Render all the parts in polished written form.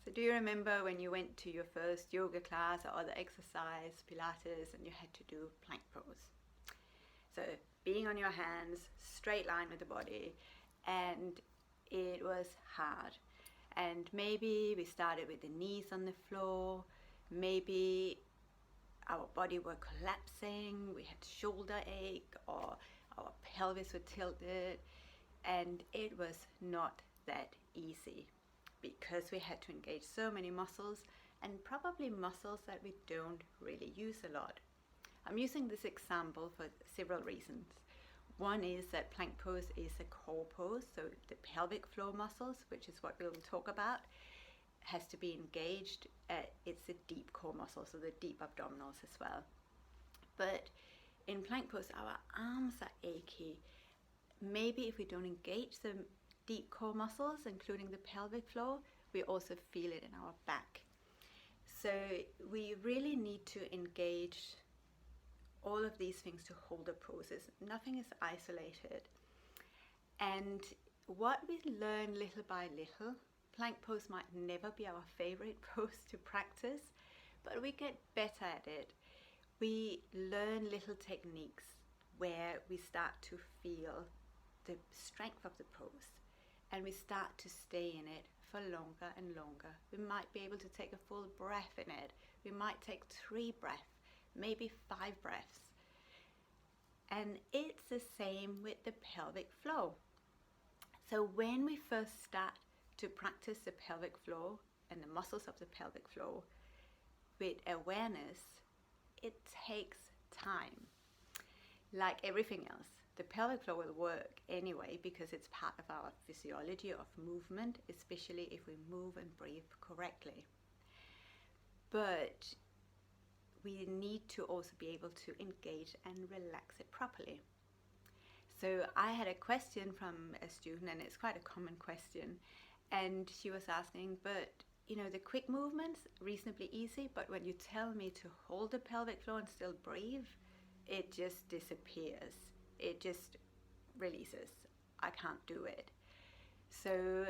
So do you remember when you went to your first yoga class or other exercise, Pilates, and you had to do plank pose? So being on your hands, straight line with the body, and it was hard. And maybe we started with the knees on the floor, maybe our body were collapsing, we had shoulder ache, or our pelvis were tilted, and it was not that easy because we had to engage so many muscles, and probably muscles that we don't really use a lot. I'm using this example for several reasons. One is that plank pose is a core pose, so the pelvic floor muscles, which is what we'll talk about, has to be engaged. It's a deep core muscle, so the deep abdominals as well. But in plank pose, our arms are achy. Maybe if we don't engage the deep core muscles, including the pelvic floor, we also feel it in our back. So we really need to engage all of these things to hold the poses. Nothing is isolated. And what we learn little by little, plank pose might never be our favorite pose to practice, but we get better at it. We learn little techniques where we start to feel the strength of the pose, and we start to stay in it for longer and longer. We might be able to take a full breath in it. We might take 3 breaths, maybe 5 breaths. And it's the same with the pelvic floor. So when we first start to practice the pelvic floor and the muscles of the pelvic floor with awareness, it takes time. Like everything else, the pelvic floor will work anyway because it's part of our physiology of movement, especially if we move and breathe correctly. But we need to also be able to engage and relax it properly. So I had a question from a student, and it's quite a common question, and she was asking, but you know, the quick movements reasonably easy, but when you tell me to hold the pelvic floor and still breathe, it just disappears. It just releases. I can't do it. So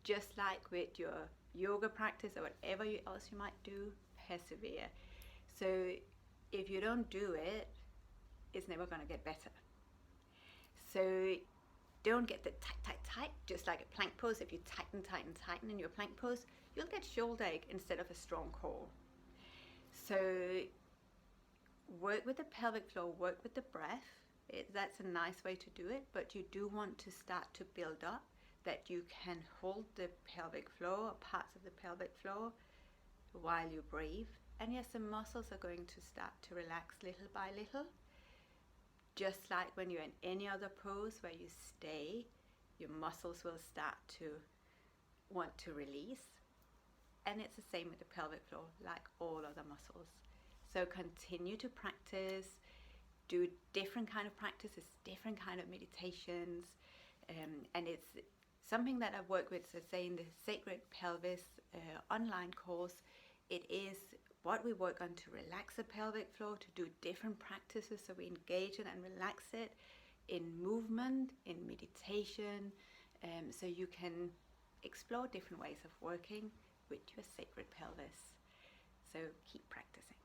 just like with your yoga practice or whatever else you might do, persevere. So if you don't do it, it's never going to get better. So don't get the tight, just like a plank pose. If you tighten in your plank pose, you'll get shoulder ache instead of a strong core. So work with the pelvic floor, work with the breath. That's a nice way to do it, but you do want to start to build up that you can hold the pelvic floor, parts of the pelvic floor, while you breathe. And yes, the muscles are going to start to relax little by little. Just like when you're in any other pose where you stay, your muscles will start to want to release. And it's the same with the pelvic floor, like all other muscles. So continue to practice, do different kind of practices, different kind of meditations. And it's something that I've worked with, so say in the Sacred Pelvis online course, it is what we work on to relax the pelvic floor, to do different practices so we engage it and relax it in movement, in meditation, so you can explore different ways of working with your sacred pelvis. So keep practicing.